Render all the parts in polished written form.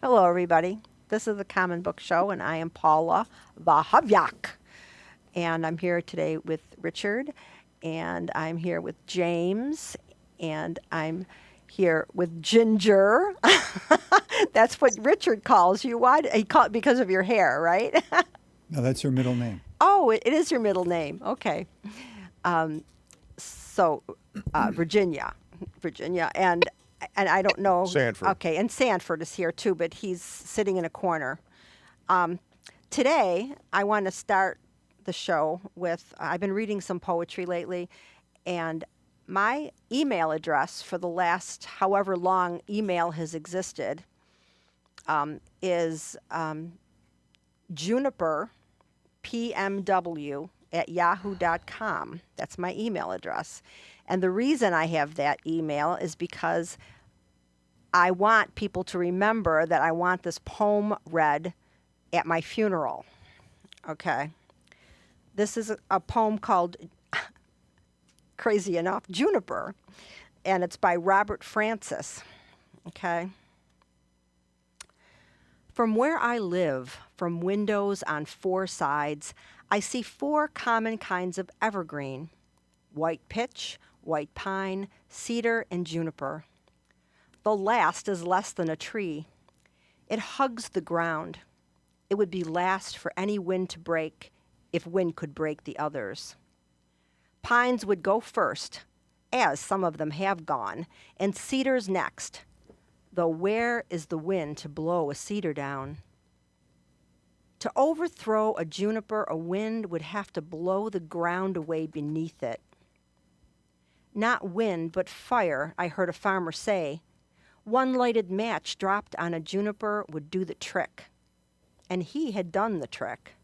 Hello, everybody. This is the Common Book Show, and I am Paula Wachowiak. And I'm here today with Richard, and I'm here with James, and I'm here with Ginger. That's what Richard calls you. Why? He call it because of your hair, right? No, that's her middle name. Oh, it is your middle name. Okay. So, Virginia, Virginia, and I don't know. Sanford. Okay, and Sanford is here too, but he's sitting in a corner. Today, I want to start the show with I've been reading some poetry lately, and my email address for the last however long email has existed is juniperpmw@yahoo.com. That's my email address. And the reason I have that email is because I want people to remember that I want this poem read at my funeral. Okay. This is a poem called, crazy enough, Juniper, and it's by Robert Francis. Okay. From where I live, from windows on four sides, I see four common kinds of evergreen: white pitch, white pine, cedar, and juniper. The last is less than a tree. It hugs the ground. It would be last for any wind to break, if wind could break the others. Pines would go first, as some of them have gone, and cedars next, though where is the wind to blow a cedar down? To overthrow a juniper, a wind would have to blow the ground away beneath it. Not wind, but fire, I heard a farmer say. One lighted match dropped on a juniper would do the trick. And he had done the trick.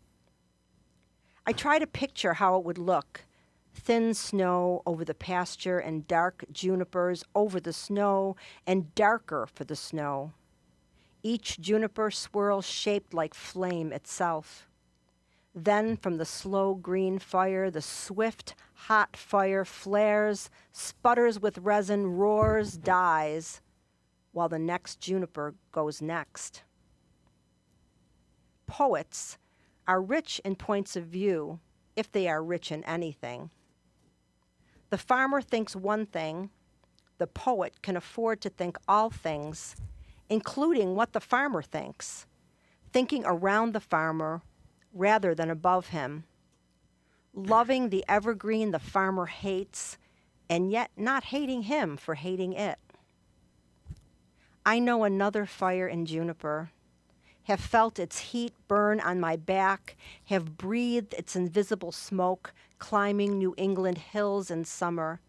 I try to picture how it would look. Thin snow over the pasture and dark junipers over the snow and darker for the snow. Each juniper swirl shaped like flame itself. Then from the slow green fire, the swift, hot fire flares, sputters with resin, roars, dies, while the next juniper goes next. Poets are rich in points of view, if they are rich in anything. The farmer thinks one thing, the poet can afford to think all things, including what the farmer thinks, thinking around the farmer rather than above him, loving the evergreen the farmer hates, and yet not hating him for hating it. I know another fire in juniper, have felt its heat burn on my back, have breathed its invisible smoke climbing New England hills in summer.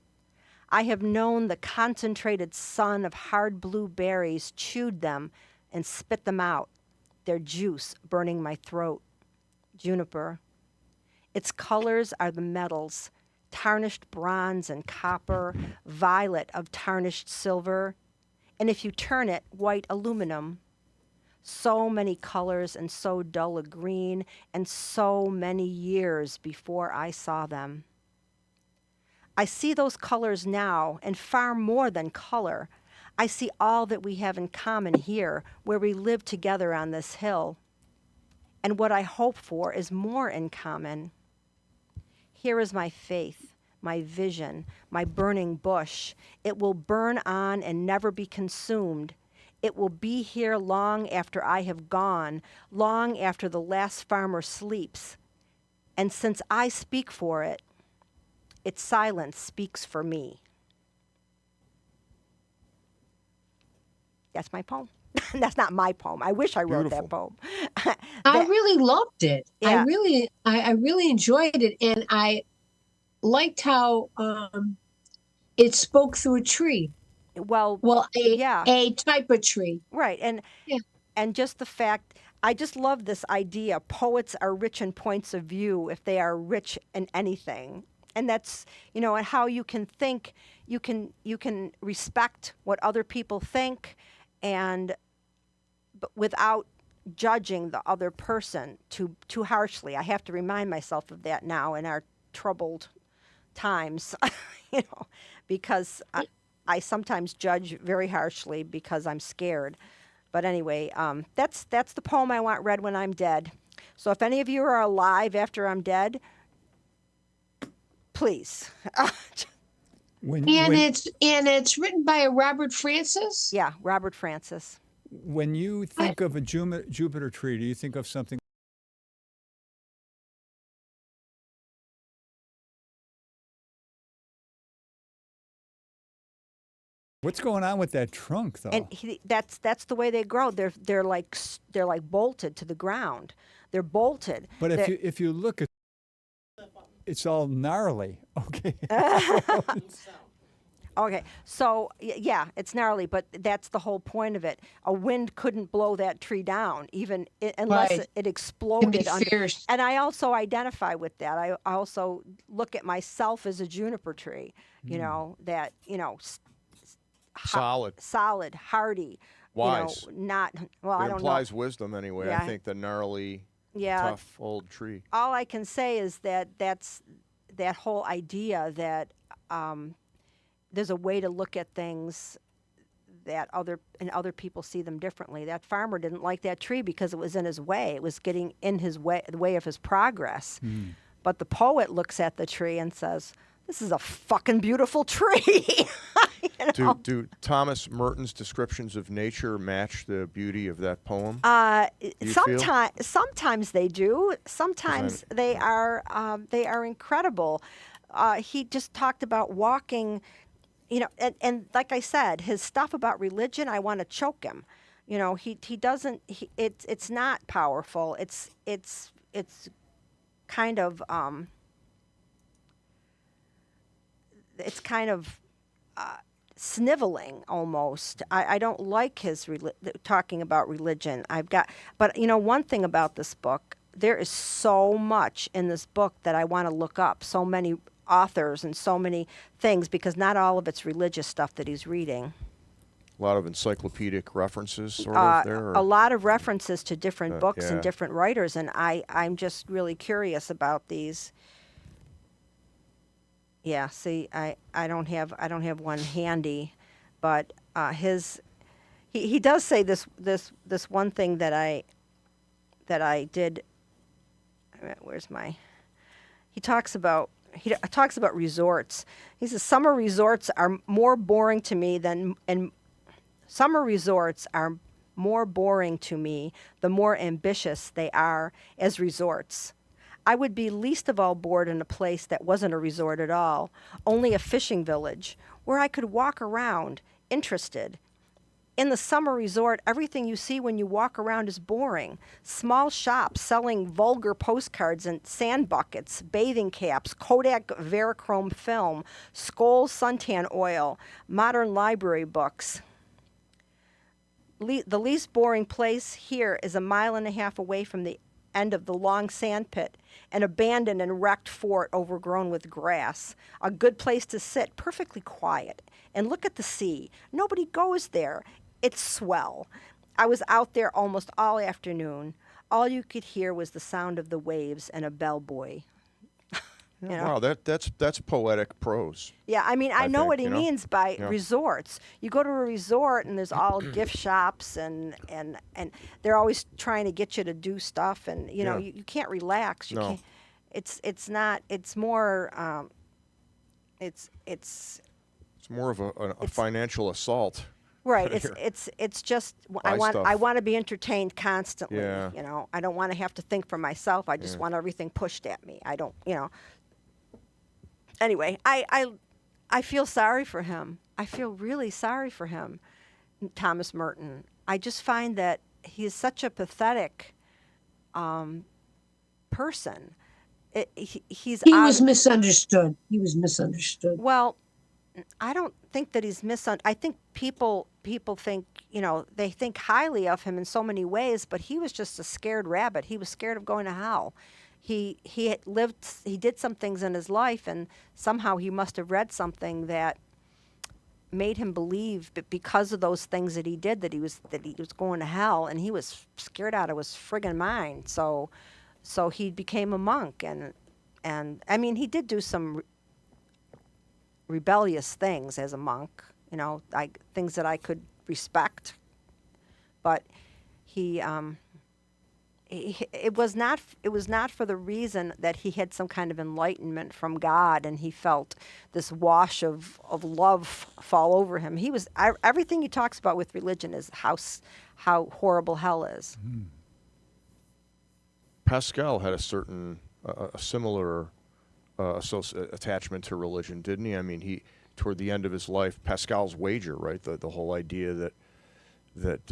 I have known the concentrated sun of hard blue berries, chewed them and spit them out, their juice burning my throat. Juniper. Its colors are the metals, tarnished bronze and copper, violet of tarnished silver, and if you turn it, white aluminum. So many colors and so dull a green, and so many years before I saw them. I see those colors now, and far more than color. I see all that we have in common here, where we live together on this hill. And what I hope for is more in common. Here is my faith, my vision, my burning bush. It will burn on and never be consumed. It will be here long after I have gone, long after the last farmer sleeps. And since I speak for it, its silence speaks for me. That's my poem. That's not my poem. I wish I wrote that Beautiful. poem. I That- really loved it. Yeah. I really enjoyed it, and I liked how it spoke through a tree. well, Well, yeah. a type of tree. Right. Yeah. And just the fact, I just love this idea. Poets are rich in points of view if they are rich in anything. And that's, and how you can think, you can respect what other people think, and but without judging the other person too harshly. I have to remind myself of that now in our troubled times, because I sometimes judge very harshly because I'm scared. But anyway, that's the poem I want read when I'm dead. So if any of you are alive after I'm dead, please. When And when it's written by a Robert Francis. Yeah, Robert Francis. when you think of a Jupiter tree, do you think of something? What's going on with that trunk, though? And that's the way they grow. They're like bolted to the ground. They're bolted. But They're- if you look at, it's all gnarly. Okay. Okay, so yeah, it's gnarly, but that's the whole point of it. A wind couldn't blow that tree down, even unless Right. it Can be exploded under. fierce. And I also identify with that. I also look at myself as a juniper tree. You know that solid, hardy. Wise. Not well. It I don't implies wisdom anyway. Yeah. I think the gnarly, Yeah. tough old tree. All I can say is that's that whole idea that there's a way to look at things that other people see them differently. That farmer didn't like that tree because it was in his way. It was getting in his way, the way of his progress. But the poet looks at the tree and says, "This is a fucking beautiful tree." Do Thomas Merton's descriptions of nature match the beauty of that poem? you feel? Sometimes they do. Sometimes they are incredible. He just talked about walking, and like I said, his stuff about religion, I want to choke him. He doesn't. It's not powerful. It's kind of sniveling almost. I don't like his talking about religion. But one thing about this book, there is so much in this book that I want to look up. So many authors and so many things, because not all of it's religious stuff that he's reading. A lot of encyclopedic references sort of there? A lot of references to different books yeah. and different writers, and I'm just really curious about these. Yeah, see, I don't have one handy, but he does say this one thing that I did. Where's my? He talks about resorts. He says summer resorts are more boring to me the more ambitious they are as resorts. I would be least of all bored in a place that wasn't a resort at all, only a fishing village, where I could walk around, interested. In the summer resort, everything you see when you walk around is boring. Small shops selling vulgar postcards and sand buckets, bathing caps, Kodak Verichrome film, Skoal suntan oil, modern library books. The least boring place here is a mile and a half away from the end of the long sand pit, an abandoned and wrecked fort overgrown with grass. A good place to sit, perfectly quiet, and look at the sea. Nobody goes there. It's swell. I was out there almost all afternoon. All you could hear was the sound of the waves and a bellboy. Wow, that's poetic prose. Yeah, I mean, I know think, what he means by Yeah. resorts. You go to a resort and there's all gift shops and they're always trying to get you to do stuff, and Yeah. you can't relax. You No. can't. It's not. It's more. It's It's more of a financial assault. right. Here. It's just Buy I stuff. want to be entertained constantly. Yeah. I don't want to have to think for myself. I just want everything pushed at me. I don't. Anyway, I feel sorry for him. I feel really sorry for him, Thomas Merton. I just find that he is such a pathetic person. He's He out- was misunderstood. He was misunderstood. Well, I don't think that he's I think people think, they think highly of him in so many ways, but he was just a scared rabbit. He was scared of going to hell. He did some things in his life, and somehow he must have read something that made him believe that because of those things that he did that he was going to hell, and he was scared out of his friggin' mind. So he became a monk, and I mean, he did do some rebellious things as a monk, like things that I could respect. but he, it was not for the reason that he had some kind of enlightenment from God and he felt this wash of love fall over him. Everything he talks about with religion is how horrible hell is. Pascal had a similar attachment to religion, didn't he? I mean, toward the end of his life, Pascal's wager, right? The whole idea that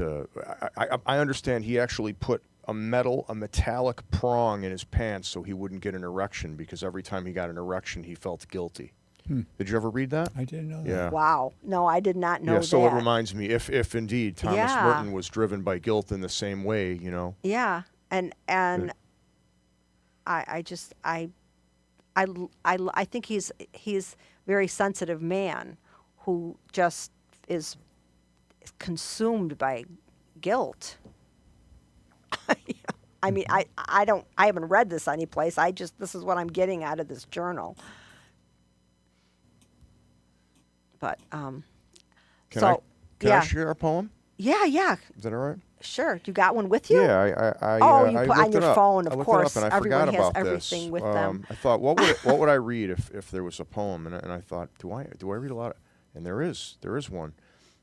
I understand he actually put a metallic prong in his pants so he wouldn't get an erection, because every time he got an erection, he felt guilty. Did you ever read that? I didn't know that. Yeah. Wow. No, I did not know that. Yeah, so it reminds me, if indeed Thomas Merton was driven by guilt in the same way, you know. Yeah, and I think he's a very sensitive man who just is consumed by guilt. I mean, I haven't read this anyplace. This is what I'm getting out of this journal. But Can I share a poem? Yeah. Is that all right? Sure. You got one with you? Yeah, I you I put looked on your it up. phone, I of looked course. it up and I Everyone forgot has about everything this. with them. I thought, what would I read if there was a poem? And I thought, do I read a lot? And there is one.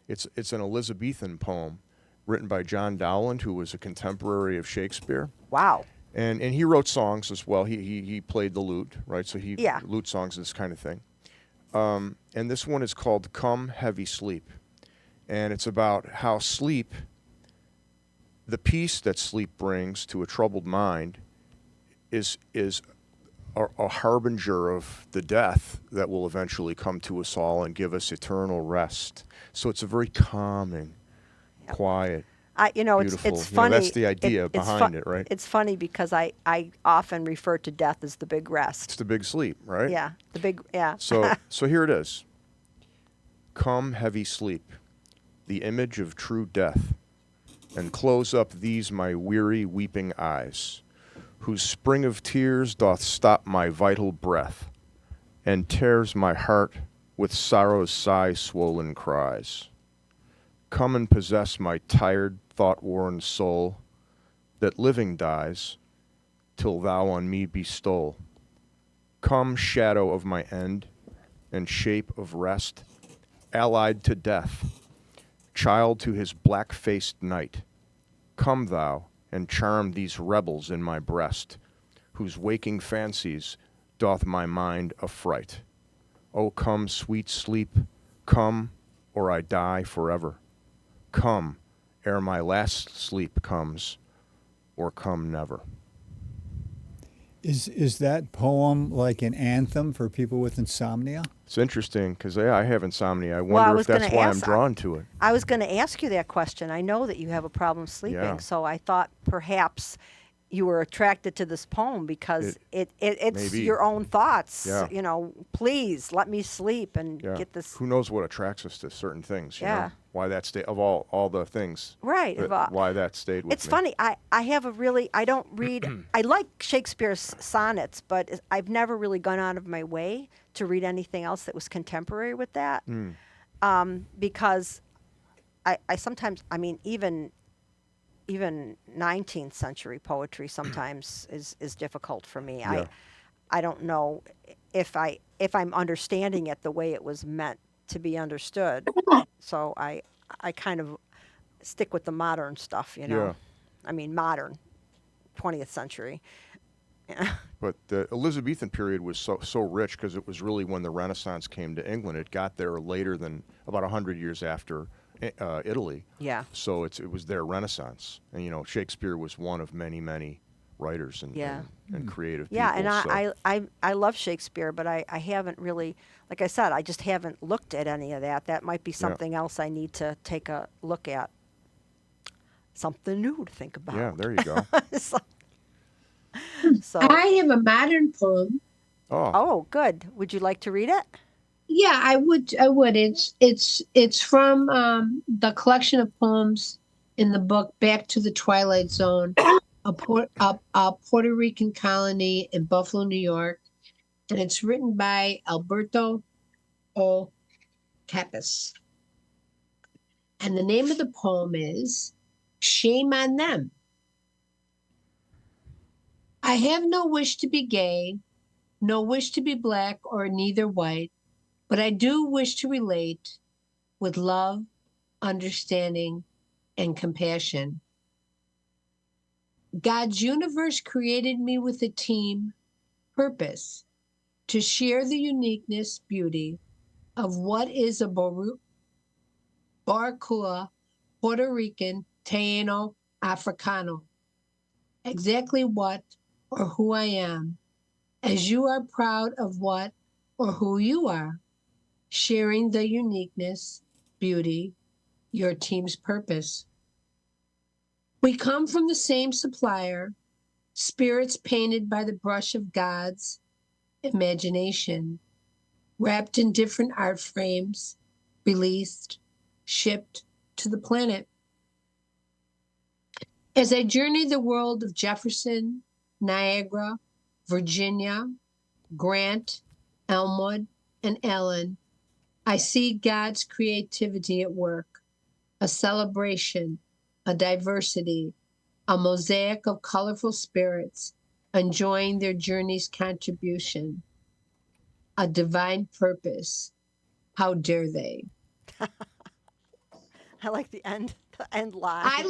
It's an Elizabethan poem written by John Dowland, who was a contemporary of Shakespeare. Wow. And he wrote songs as well. He played the lute, right? So lute songs, this kind of thing. And this one is called "Come Heavy Sleep," and it's about how sleep, the peace that sleep brings to a troubled mind, is a harbinger of the death that will eventually come to us all and give us eternal rest. So it's a very calming, quiet, beautiful. It's funny. That's the idea behind it, right? It's funny because I often refer to death as the big rest. It's the big sleep, right? Yeah, the big, yeah. So here it is. Come, heavy sleep, the image of true death, and close up these my weary, weeping eyes, whose spring of tears doth stop my vital breath, and tears my heart with sorrow's sigh-swollen cries. Come and possess my tired, thought-worn soul, that living dies, till thou on me bestow. Come, shadow of my end, and shape of rest, allied to death, child to his black-faced night. Come thou, and charm these rebels in my breast, whose waking fancies doth my mind affright. O come, sweet sleep, come, or I die forever. Come, ere my last sleep comes, or come never. Is that poem like an anthem for people with insomnia? It's interesting because I have insomnia. I wonder if that's why I'm drawn to it. I was going to ask you that question. I know that you have a problem sleeping, so I thought perhaps you were attracted to this poem because it's maybe. your own thoughts. Yeah. You know, please let me sleep and get this. Who knows what attracts us to certain things? You Yeah. know? Why that stay of all the things. Right. Why that stayed with me. It's funny. I have I don't read. I like Shakespeare's sonnets, but I've never really gone out of my way to read anything else that was contemporary with that. Because I sometimes, I mean, even 19th century poetry sometimes is difficult for me. Yeah. I don't know if I'm understanding it the way it was meant to be understood. So I kind of stick with the modern stuff, you know. Yeah. I mean, modern 20th century. But the Elizabethan period was so rich because it was really when the Renaissance came to England. It got there later than about 100 years after Italy. Yeah. So it was their Renaissance, and you know Shakespeare was one of many writers and creative people. Yeah, and I love Shakespeare, but I haven't really, like I said, I just haven't looked at any of that. That might be something else I need to take a look at. Something new to think about. Yeah, there you go. So I have a modern poem. Oh, good. Would you like to read it? Yeah, I would. It's from the collection of poems in the book Back to the Twilight Zone, a Puerto Rican colony in Buffalo, New York, and it's written by Alberto O. Capes. And the name of the poem is Shame on them. I have no wish to be gay, no wish to be black or neither white, but I do wish to relate with love, understanding, and compassion. God's universe created me with a team purpose to share the uniqueness, beauty of what is a Barbacoa, Puerto Rican, Taino, Africano. Exactly what or who I am, as you are proud of what or who you are, sharing the uniqueness, beauty, your team's purpose. We come from the same supplier, spirits painted by the brush of God's imagination, wrapped in different art frames, released, shipped to the planet. As I journey the world of Jefferson, Niagara, Virginia, Grant, Elmwood, and Ellen, I see God's creativity at work, a celebration, a diversity, a mosaic of colorful spirits enjoying their journey's contribution, a divine purpose. How dare they? I like the end line. I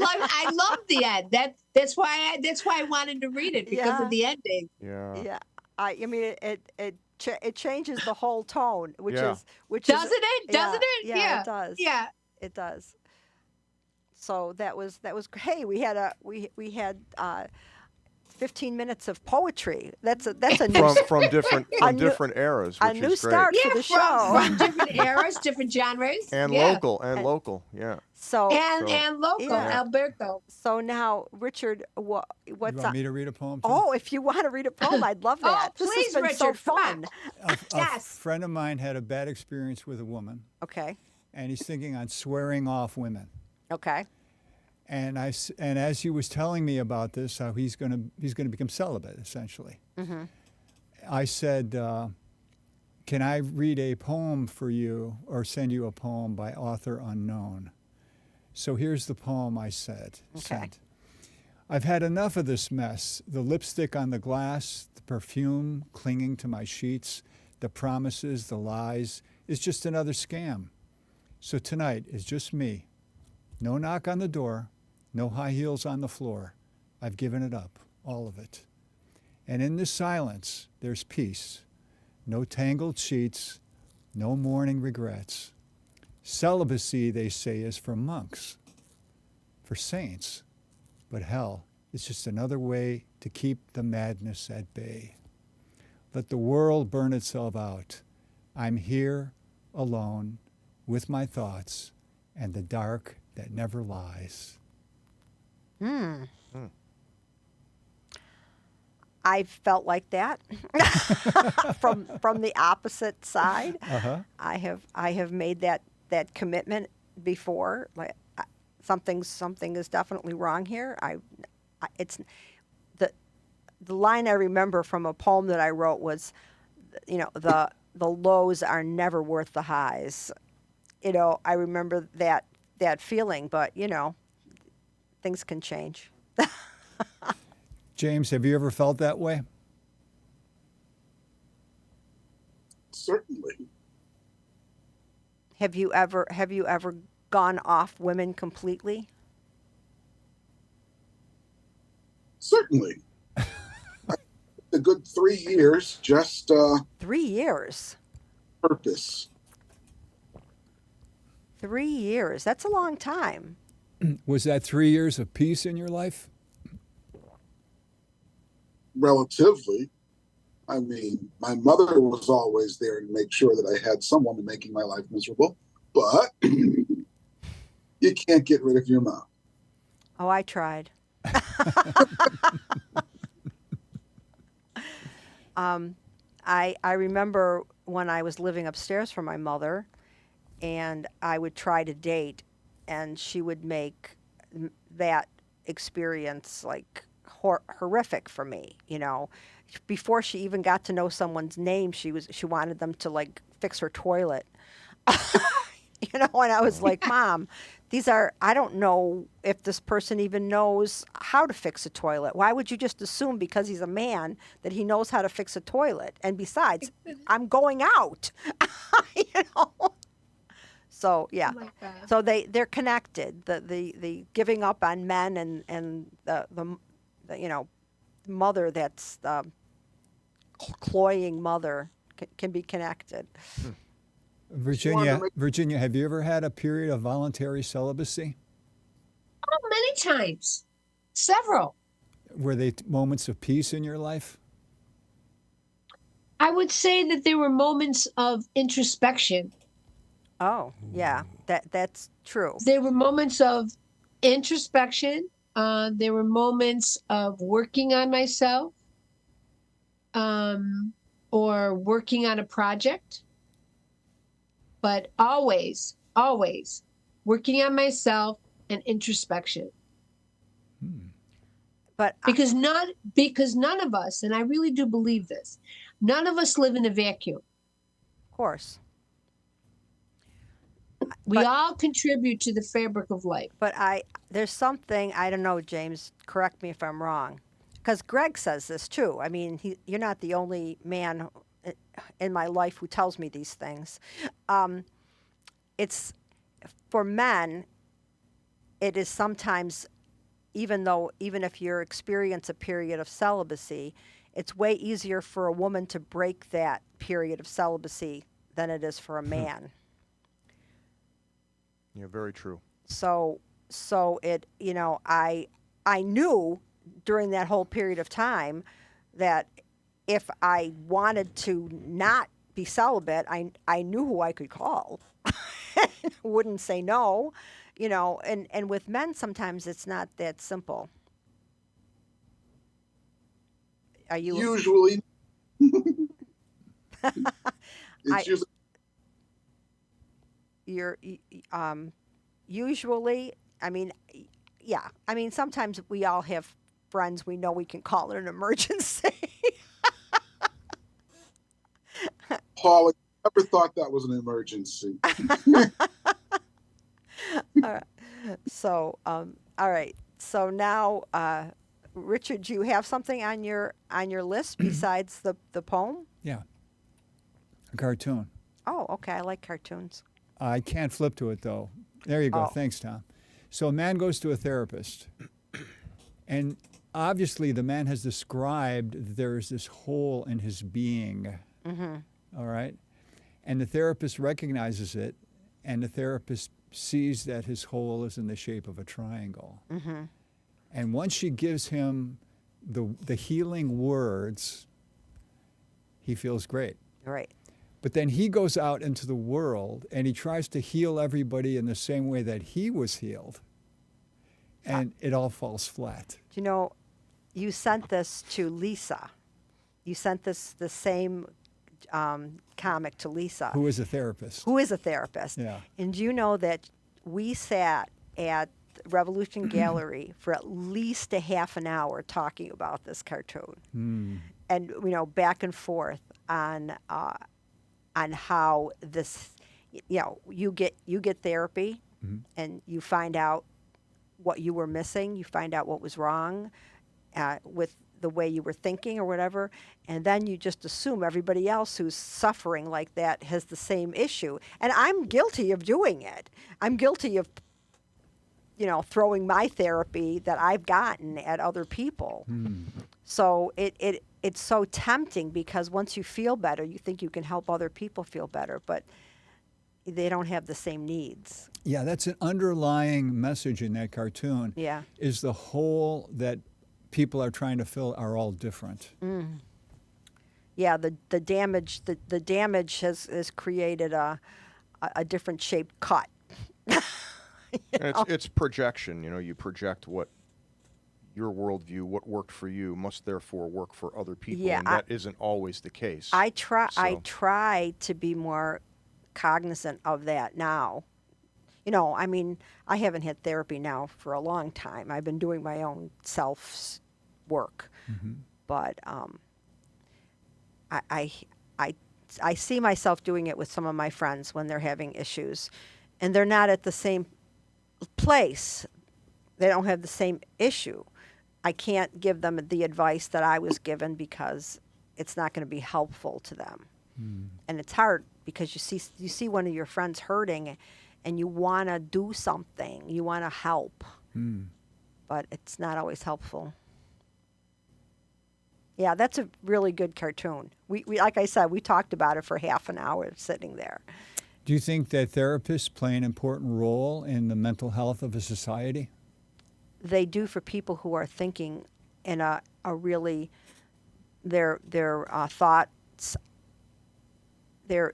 love the end. That's why I wanted to read it because Yeah. of the ending. Yeah. Yeah, I mean it changes the whole tone, which Yeah. is which Doesn't is it? Doesn't it? Yeah, it does. Yeah. It does. So that was hey, we had 15 minutes of poetry. That's a new From different A new- different eras, a which new is great. start for Yeah, the show. from different eras, different genres. And yeah. local. Yeah. So And local, Yeah. Alberto. so now, Richard, what's You want on? me to read a poem? Too? Oh, if you want to read a poem, I'd love Oh, that. This please, has been so Richard, come fun. on. A Yes. friend of mine had a bad experience with a woman, Okay. and he's thinking on swearing off women. Okay. And as he was telling me about this, how he's gonna become celibate essentially. Mm-hmm. I said, "Can I read a poem for you, or send you a poem by author unknown?" So here's the poem I said. Okay. Sent. I've had enough of this mess. The lipstick on the glass, the perfume clinging to my sheets, the promises, the lies. It's just another scam. So tonight is just me. No knock on the door, no high heels on the floor. I've given it up, all of it. And in this silence, there's peace. No tangled sheets, no mourning regrets. Celibacy, they say, is for monks, for saints. But hell, it's just another way to keep the madness at bay. Let the world burn itself out. I'm here, alone, with my thoughts, and the dark that never lies. I felt like that from the opposite side. Uh-huh. I have made that commitment before. Like something is definitely wrong here. It's the line I remember from a poem that I wrote was, the lows are never worth the highs. I remember that feeling, but things can change. James, have you ever felt that way? Certainly. Have you ever gone off women completely? Certainly. A good 3 years, just 3 years. purpose. 3 years. That's a long time. Was that 3 years of peace in your life? Relatively. I mean, my mother was always there to make sure that I had someone to making my life miserable, but you can't get rid of your mom. Oh, I tried. I remember when I was living upstairs from my mother, and I would try to date, and she would make that experience like horrific for me. Before she even got to know someone's name, she wanted them to like fix her toilet. And I was like, Mom, I don't know if this person even knows how to fix a toilet. Why would you just assume because he's a man that he knows how to fix a toilet? And besides, I'm going out, you know? So, yeah. Oh my God. So they're connected. The giving up on men and the you know, mother that's the cloying mother can be connected. Virginia, have you ever had a period of voluntary celibacy? Oh, many times. Several. Were they moments of peace in your life? I would say that there were moments of introspection. Oh, yeah, that's true. There were moments of introspection. There were moments of working on myself, or working on a project. But always, always working on myself and introspection. But Because none of us, and I really do believe this, none of us live in a vacuum. of course. We But- all contribute to the fabric of life. But there's something, I don't know, James, correct me if I'm wrong, because Greg says this too. I mean, you're not the only man in my life who tells me these things. It's, for men, it is sometimes, even if you experience a period of celibacy, it's way easier for a woman to break that period of celibacy than it is for a man. Yeah, very true. So it, you know, I knew during that whole period of time that if I wanted to not be celibate, I knew who I could call. Wouldn't say no, you know, and with men sometimes it's not that simple. Are you Usually, it's usually you're usually, I mean, yeah, I mean, sometimes we all have friends we know we can call it an emergency. Paula. Never thought that was an emergency. So, all right. So now, Richard, do you have something on your list besides the poem? Yeah. A cartoon. Oh, okay. I like cartoons. I can't flip to it though. There you go. Oh. Thanks, Tom. So a man goes to a therapist, and obviously the man has described that there is this hole in his being. Mm-hmm. All right. And the therapist recognizes it, and the therapist sees that his hole is in the shape of a triangle. Mm-hmm. And once she gives him the healing words, he feels great. Right. But then he goes out into the world and he tries to heal everybody in the same way that he was healed. And it all falls flat. You know, you sent this to Lisa. You sent the same comic to Lisa, Who is a therapist? who is a therapist. Yeah. And you know that we sat at Revolution Gallery for at least a half an hour talking about this cartoon, and you know, back and forth on how this, you know, you get therapy, and you find out what you were missing, you find out what was wrong with the way you were thinking or whatever, and then you just assume everybody else who's suffering like that has the same issue. And I'm guilty of doing it. I'm guilty of, you know, throwing my therapy that I've gotten at other people. So it's so tempting because once you feel better, you think you can help other people feel better, but they don't have the same needs. Yeah, that's an underlying message in that cartoon. Yeah. Is the hole that people are trying to fill are all different. Yeah, the damage has created a different shaped cut. And it's projection. You know, you project what your worldview, what worked for you, must therefore work for other people, Yeah, and that isn't always the case. I try So- to be more cognizant of that now. You know, I mean, I haven't had therapy now for a long time. I've been doing my own self work, but I see myself doing it with some of my friends when they're having issues, and they're not at the same place, they don't have the same issue. I can't give them the advice that I was given because it's not going to be helpful to them. And it's hard because you see one of your friends hurting and you want to do something. You want to help. But it's not always helpful. Yeah, that's a really good cartoon. We like I said, we talked about it for half an hour sitting there. Do you think that therapists play an important role in the mental health of a society? They do for people who are thinking in a really their thoughts they're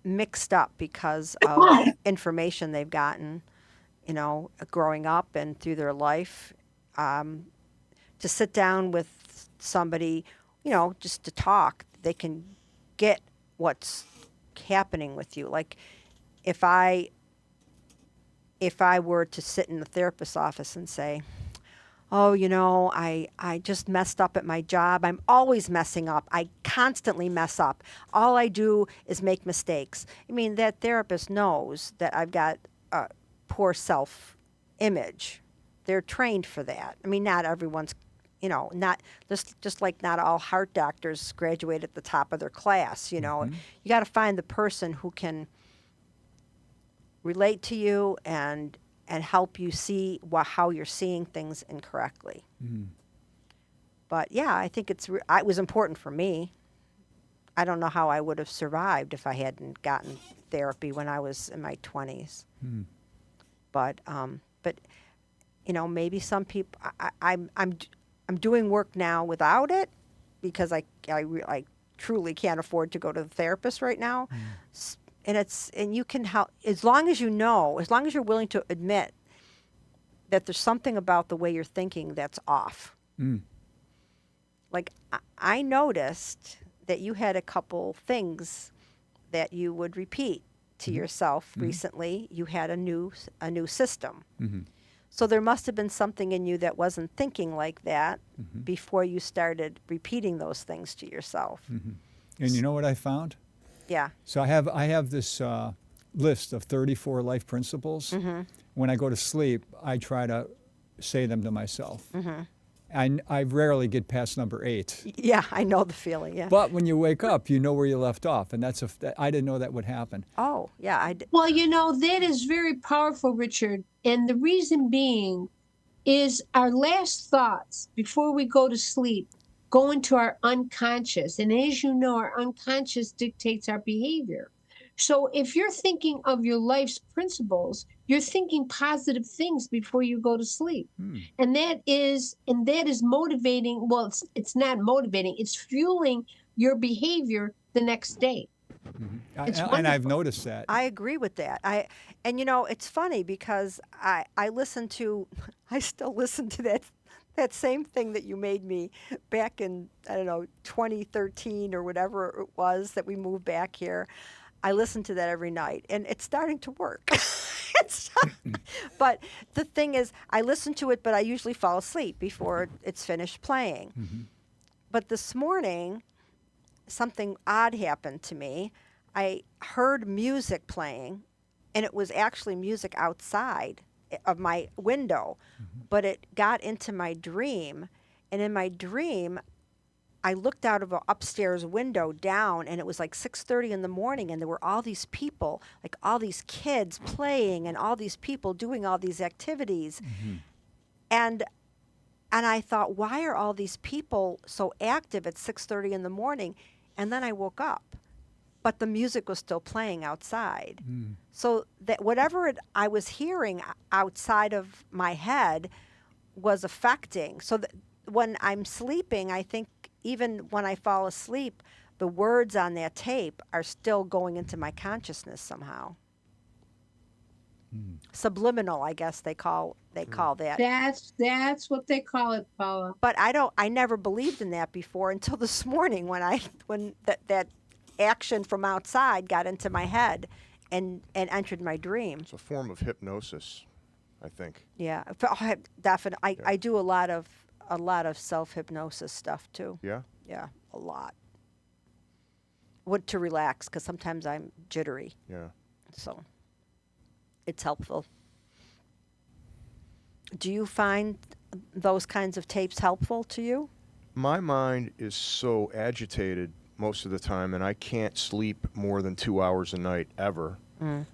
mixed up because of information they've gotten, growing up and through their life. To sit down with somebody, just to talk, they can get what's happening with you. Like if I were to sit in the therapist's office and say, oh, I just messed up at my job. I'm always messing up. I constantly mess up. All I do is make mistakes. I mean, that therapist knows that I've got a poor self-image. They're trained for that. I mean, not everyone's, not just like not all heart doctors graduate at the top of their class. You got to find the person who can relate to you and help you see how you're seeing things incorrectly. But yeah, I think it was important for me. I don't know how I would have survived if I hadn't gotten therapy when I was in my 20s. But maybe some people. I'm doing work now without it because I truly can't afford to go to the therapist right now. And you can help as long as you're willing to admit that there's something about the way you're thinking that's off. Like I noticed that you had a couple things that you would repeat to yourself recently. You had a new system. So there must have been something in you that wasn't thinking like that before you started repeating those things to yourself. And you know what I found? Yeah. So I have this list of 34 life principles. When I go to sleep, I try to say them to myself. I rarely get past number 8. Yeah, I know the feeling. Yeah. But when you wake up, you know where you left off, and I didn't know that would happen. Oh, yeah, I did. Well, that is very powerful, Richard. And the reason being is our last thoughts before we go to sleep go into our unconscious. And as you know, our unconscious dictates our behavior. So if you're thinking of your life's principles, you're thinking positive things before you go to sleep. And that is motivating. Well, it's not motivating. It's fueling your behavior the next day. And I've noticed that. I agree with that. It's funny because I still listen to that same thing that you made me back in, I don't know, 2013 or whatever it was that we moved back here. I listen to that every night, and it's starting to work. But the thing is, I listen to it, but I usually fall asleep before it's finished playing. But this morning, something odd happened to me. I heard music playing, and it was actually music outside of my window, but it got into my dream. And in my dream, I looked out of an upstairs window down, and it was like 6:30 in the morning, and there were all these people, like all these kids playing and all these people doing all these activities. And I thought, why are all these people so active at 6:30 in the morning? And then I woke up, but the music was still playing outside. So that whatever I was hearing outside of my head was affecting. So that when I'm sleeping, I think even when I fall asleep, the words on that tape are still going into my consciousness somehow. Subliminal, I guess they call that. That's what they call it, Paula. But I never believed in that before until this morning when that action from outside got into my head and entered my dream. It's a form of hypnosis, I think. Yeah, definitely. I do a lot of self-hypnosis stuff too. Yeah? Yeah, a lot. To relax, because sometimes I'm jittery. Yeah. So it's helpful. Do you find those kinds of tapes helpful to you? My mind is so agitated most of the time, and I can't sleep more than 2 hours a night ever. Mm.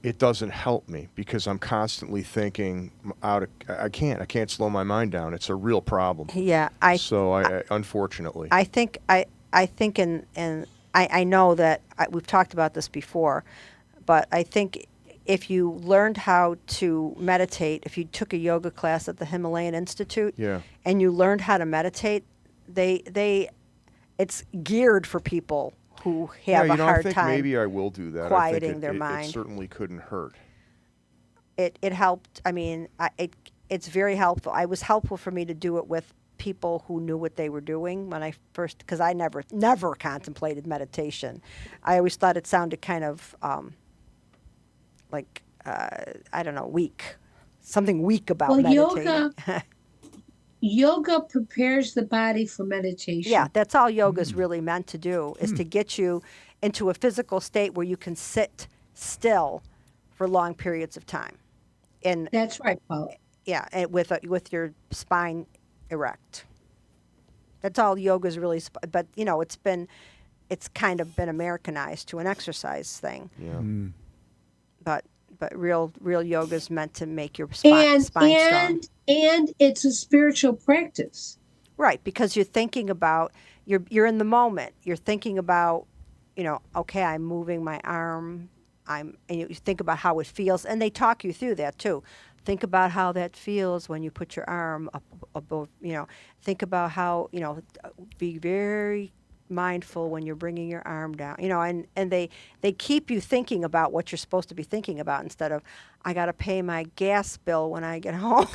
It doesn't help me because I'm constantly thinking I can't slow my mind down. It's a real problem. Yeah, So I unfortunately. I think and I know that we've talked about this before, but I think if you learned how to meditate, if you took a yoga class at the Himalayan Institute, Yeah. and you learned how to meditate, they it's geared for people who Yeah, have a I hard think time maybe I will do that. I think quieting their it mind. certainly couldn't hurt. It helped. I mean, it's very helpful. It was helpful for me to do it with people who knew what they were doing when I first, because I never contemplated meditation. I always thought it sounded kind of like I don't know, weak. Something weak about Well, meditating. yoga prepares the body for meditation. Yeah, that's all yoga's really meant to do, is to get you into a physical state where you can sit still for long periods of time. And That's right, Paula. yeah, and with your spine erect. That's all yoga's really. But it's kind of been Americanized to an exercise thing. Yeah. But real yoga's meant to make your And spine strong. and it's a spiritual practice. Right, because you're thinking about you're in the moment. You're thinking about, okay, I'm moving my arm. And you think about how it feels, and they talk you through that too. Think about how that feels when you put your arm up above. Think about how be very mindful when you're bringing your arm down. And they keep you thinking about what you're supposed to be thinking about instead of I got to pay my gas bill when I get home.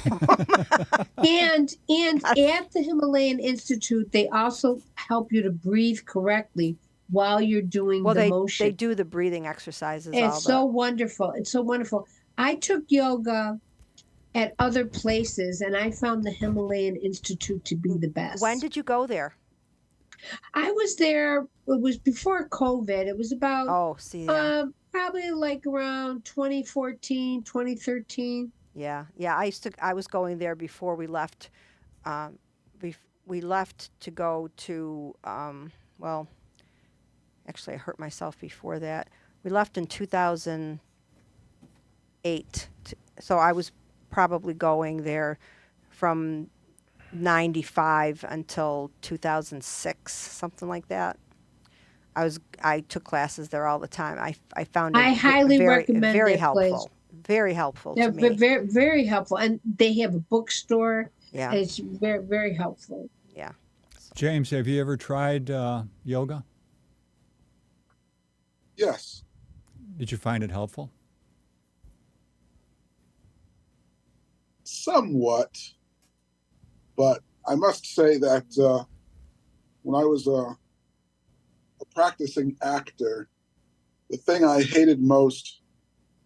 And at the Himalayan Institute, they also help you to breathe correctly while you're doing Well, the they motion. do the breathing exercises. It's so wonderful. It's so wonderful. I took yoga at other places, and I found the Himalayan Institute to be the best. When did you go there? I was there, it was before COVID. It was about Oh, see, yeah. probably like around 2014, 2013. Yeah, I was going there before we left. We left to go to. Well, actually, I hurt myself before that. We left in 2008, so I was probably going there from 95 until 2006, something like that. I took classes there all the time. I found it I highly recommend very that helpful. place. Very helpful They're to me. very, very helpful. And they have a bookstore. Yeah. And it's very, very helpful. Yeah. James, have you ever tried yoga? Yes. Did you find it helpful? Somewhat. But I must say that when I was a practicing actor, the thing I hated most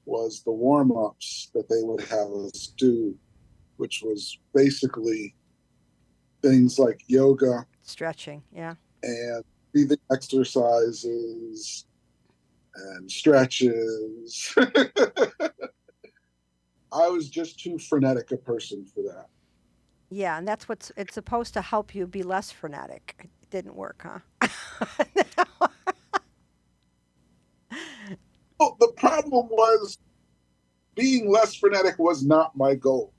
was the warm-ups that they would have us do, which was basically things like yoga, Stretching, yeah. and breathing exercises and stretches. I was just too frenetic a person for that. Yeah, and that's it's supposed to help you be less frenetic. It didn't work, huh? Well, the problem was being less frenetic was not my goal.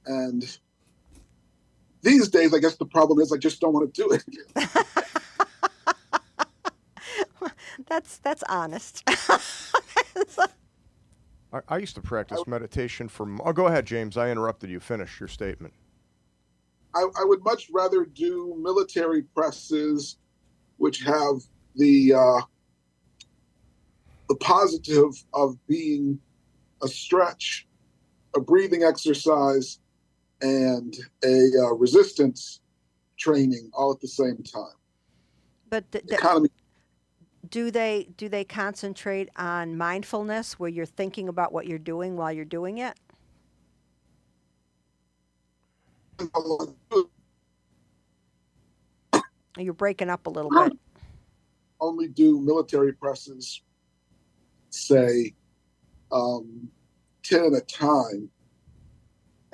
And these days, I guess the problem is I just don't want to do it. That's honest. I used to practice meditation oh, go ahead, James. I interrupted you. Finish your statement. I would much rather do military presses, which have the positive of being a stretch, a breathing exercise, and a resistance training all at the same time. But Economy. do they concentrate on mindfulness, where you're thinking about what you're doing while you're doing it? You're breaking up a little bit. Only do military presses, say 10 at a time,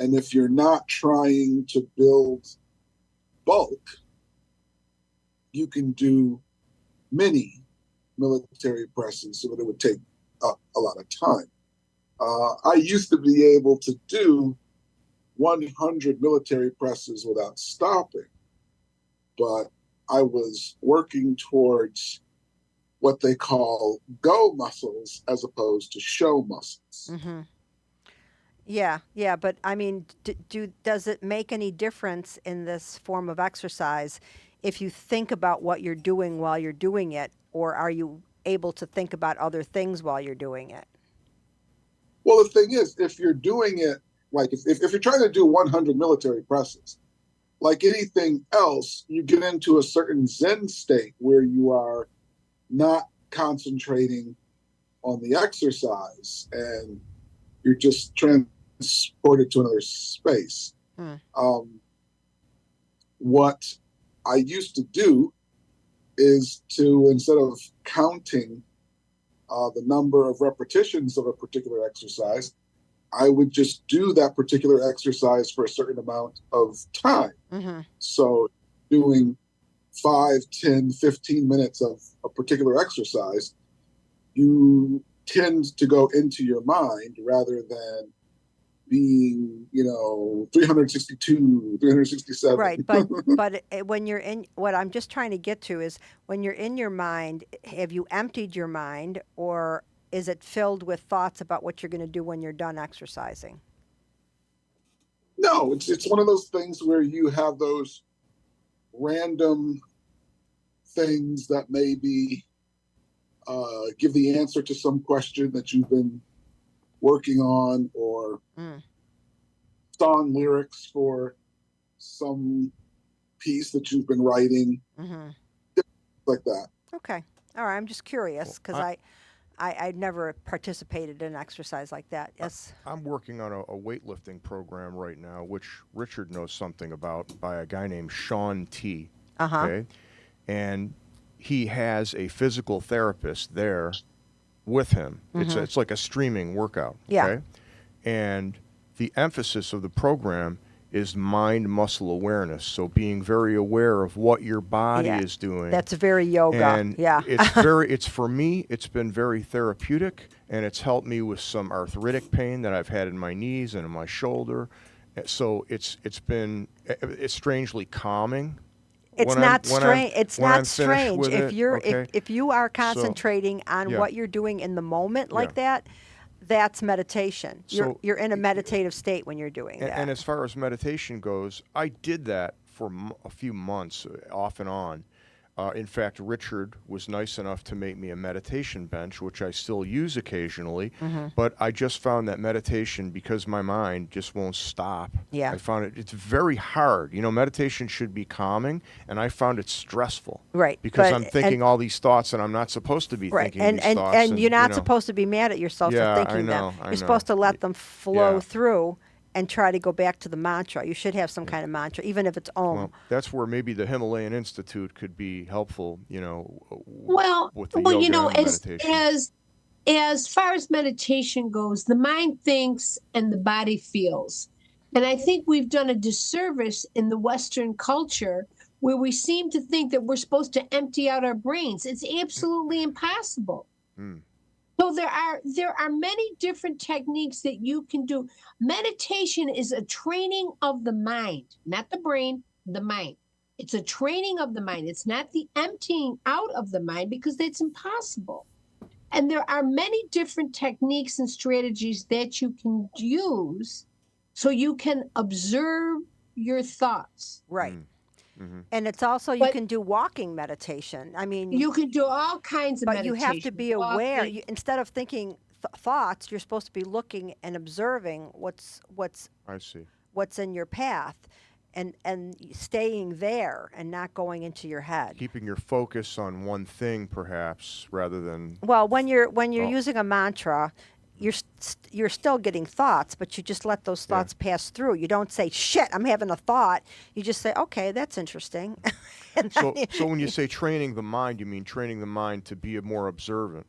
And if you're not trying to build bulk, you can do mini military presses, so that it would take a lot of time. I used to be able to do 100 military presses without stopping, but I was working towards what they call go muscles as opposed to show muscles. Mm-hmm. Yeah, but I mean, does it make any difference in this form of exercise if you think about what you're doing while you're doing it, or are you able to think about other things while you're doing it? Well, the thing is, if you're doing it, like if you're trying to do 100 military presses, like anything else, you get into a certain Zen state where you are not concentrating on the exercise and you're just transported to another space. What I used to do is to, instead of counting the number of repetitions of a particular exercise, I would just do that particular exercise for a certain amount of time. Mm-hmm. So doing 5, 10, 15 minutes of a particular exercise, you tend to go into your mind rather than being, 362, 367. Right, but when you're in, what I'm just trying to get to is when you're in your mind, have you emptied your mind, or is it filled with thoughts about what you're going to do when you're done exercising? No, it's one of those things where you have those random things that maybe give the answer to some question that you've been working on, or song lyrics for some piece that you've been writing, like that. Okay, all right. I'm just curious because I never participated in an exercise like that. Yes. I'm working on a weightlifting program right now, which Richard knows something about, by a guy named Sean T. Okay, and he has a physical therapist there with him. It's like a streaming workout. Yeah. Okay? And the emphasis of the program is mind-muscle awareness. So being very aware of what your body is doing. That's very yoga. And yeah. it's for me, it's been very therapeutic, and it's helped me with some arthritic pain that I've had in my knees and in my shoulder. So it's strangely calming. It's not strange. It's not strange Okay. if you are concentrating on what you're doing in the moment like that. That's meditation. You're in a meditative state when you're doing that. And as far as meditation goes, I did that for a few months, off and on. In fact, Richard was nice enough to make me a meditation bench, which I still use occasionally. But I just found that meditation, because my mind just won't stop. Yeah. I found it's very hard. Meditation should be calming, and I found it stressful. Right. Because I'm thinking all these thoughts, and I'm not supposed to be thinking these thoughts. And you're not supposed to be mad at yourself for thinking them. You're supposed to let them flow through and try to go back to the mantra. You should have some kind of mantra, even if it's Om. Well, that's where maybe the Himalayan Institute could be helpful, with the yoga and meditation. As far as meditation goes, the mind thinks and the body feels. And I think we've done a disservice in the Western culture where we seem to think that we're supposed to empty out our brains. It's absolutely impossible. So there are many different techniques that you can do. Meditation is a training of the mind, not the brain, the mind. It's a training of the mind. It's not the emptying out of the mind, because that's impossible. And there are many different techniques and strategies that you can use so you can observe your thoughts. Right. And it's also, you can do walking meditation. I mean, you can do all kinds of meditation. But you have to be aware. Instead of thinking thoughts, you're supposed to be looking and observing what's in your path, and staying there and not going into your head. Keeping your focus on one thing, perhaps, rather than. Well, when you're using a mantra, you're still getting thoughts, but you just let those thoughts pass through. You don't say, shit, I'm having a thought. You just say, okay, that's interesting. So when you say training the mind, you mean training the mind to be more observant?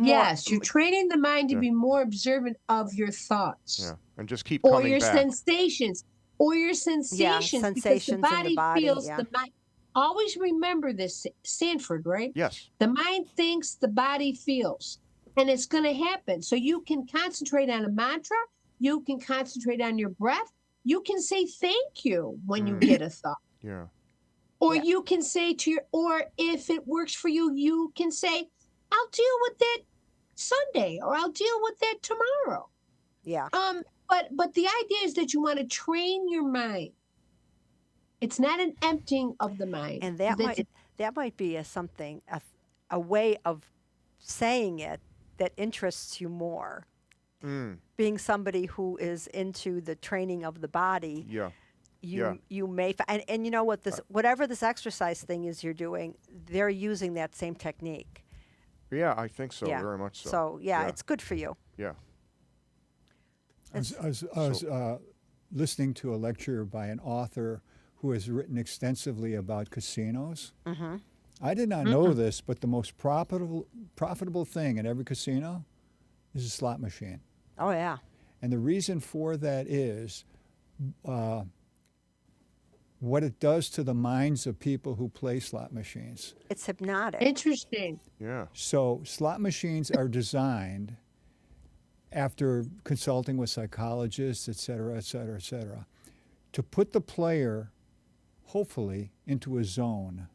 Yes, you're training the mind to Yeah. be more observant of your thoughts. Yeah, and just keep Or coming your back. sensations, or your Yeah, sensations, because the sensations in the body body. feels Yeah. the mind. Always remember this, Sanford, right? Yes. The mind thinks, the body feels, and it's going to happen. So you can concentrate on a mantra, you can concentrate on your breath, you can say thank you when you get a thought. Yeah. Or Yeah. you can say to your, or if it works for you, you can say, I'll deal with that Sunday, or I'll deal with that tomorrow. Yeah. But the idea is that you want to train your mind. It's not an emptying of the mind. And that might be a way of saying it that interests you more. Being somebody who is into the training of the body, Yeah. you may and you know what, this whatever this exercise thing is you're doing, they're using that same technique. Yeah, I think so. Yeah. Very much so. So yeah, it's good for you. Yeah. I was listening to a lecture by an author who has written extensively about casinos. Mm-hmm. I did not know this, but the most profitable thing in every casino is a slot machine. Oh yeah. And the reason for that is what it does to the minds of people who play slot machines. It's hypnotic. Interesting. Yeah. So slot machines are designed after consulting with psychologists, et cetera, to put the player, hopefully, into a zone.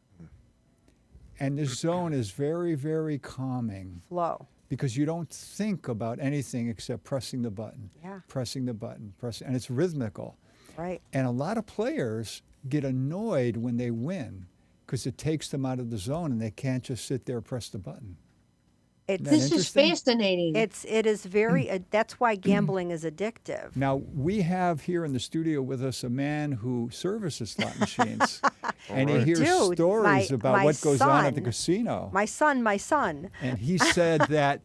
And this zone is very, very calming Flow. because you don't think about anything except pressing the button, Yeah. pressing the button, and it's rhythmical. Right. And a lot of players get annoyed when they win because it takes them out of the zone and they can't just sit there and press the button. It's That This is interesting? fascinating. it is very that's why gambling is addictive. Now, we have here in the studio with us a man who services slot machines, and he Alright. hears Dude, stories my about what goes on at the son- casino. My son. And he said that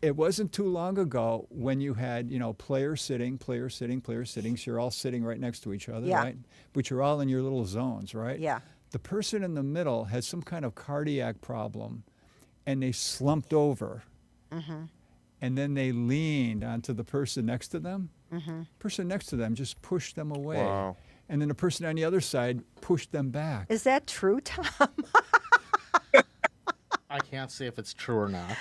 it wasn't too long ago when you had, player sitting, so you're all sitting right next to each other, Yeah. right? But you're all in your little zones, right? Yeah. The person in the middle had some kind of cardiac problem, and they slumped over. Mm-hmm. And then they leaned onto the person next to them. Mm-hmm. Person next to them just pushed them away. Wow. And then the person on the other side pushed them back. Is that true, Tom? I can't say if it's true or not.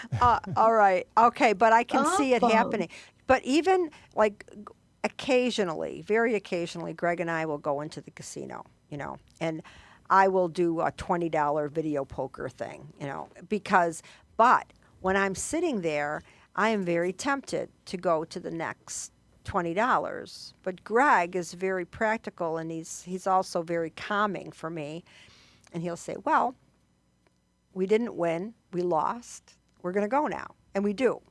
All right. Okay, but I can see it Awesome. happening. But even like occasionally, very occasionally, Greg and I will go into the casino, and I will do a $20 video poker thing, but when I'm sitting there, I am very tempted to go to the next $20. But Greg is very practical, and he's also very calming for me. And he'll say, well, we didn't win, we lost, we're going to go now. And we do.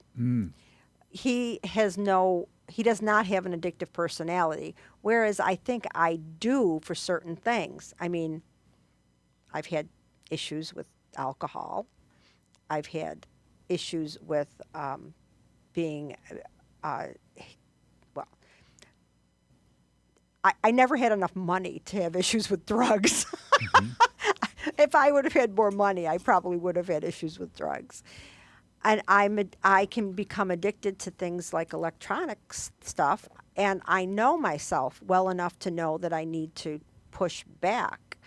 He does not have an addictive personality, whereas I think I do for certain things. I mean, I've had issues with alcohol. I've had issues with being, well, I never had enough money to have issues with drugs. Mm-hmm. If I would have had more money, I probably would have had issues with drugs. And I can become addicted to things like electronics stuff, and I know myself well enough to know that I need to push back.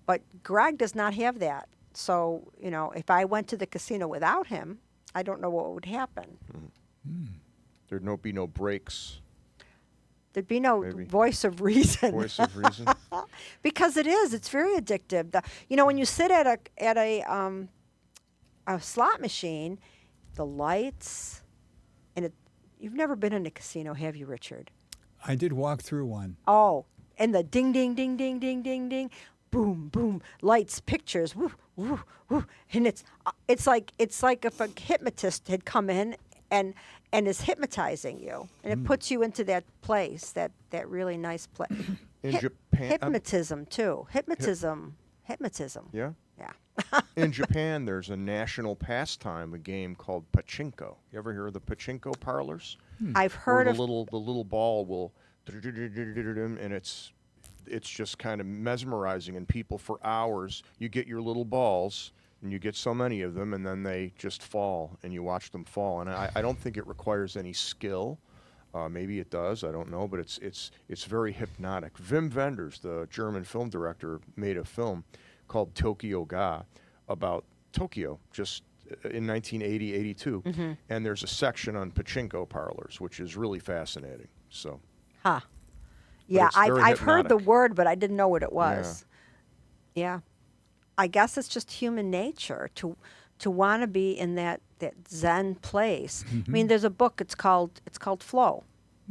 But Greg does not have that. So, if I went to the casino without him, I don't know what would happen. There'd be no breaks. There'd be no Maybe. voice of reason. Voice of reason. Because it's very addictive. When you sit at a slot machine, the lights, and you've never been in a casino, have you, Richard? I did walk through one. Oh, and the ding, ding, ding, ding, ding, ding, ding, boom, boom, lights, pictures, woo, woo, woo, and it's like if a hypnotist had come in and is hypnotizing you, and it puts you into that place, that really nice place. In Japan. Hypnotism too. Hypnotism. Yeah. Yeah. In Japan, there's a national pastime, a game called pachinko. You ever hear of the pachinko parlors? I've Where heard the of. little ball will, and it's just kind of mesmerizing, and people for hours. You get your little balls, And you get so many of them, and then they just fall, and you watch them fall. And I don't think it requires any skill. Maybe it does. I don't know, but it's very hypnotic. Wim Wenders, the German film director, made a film called Tokyo Ga about Tokyo just in 1980, 82. And there's a section on pachinko parlors, which is really fascinating. So, Huh. Yeah, it's very I've heard the hypnotic. word, but I didn't know what it was. Yeah. I guess it's just human nature to want to be in that Zen place. I mean, there's a book. It's called Flow,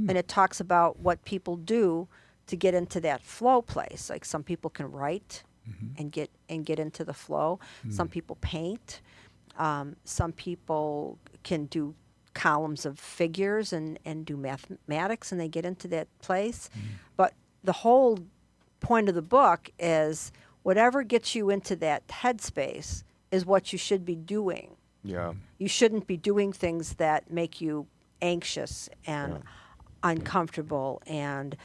and it talks about what people do to get into that flow place. Like some people can write and get into the flow. Some people paint. Some people can do columns of figures and do mathematics, and they get into that place. But the whole point of the book is whatever gets you into that headspace is what you should be doing. yeah. You shouldn't be doing things that make you anxious and uncomfortable and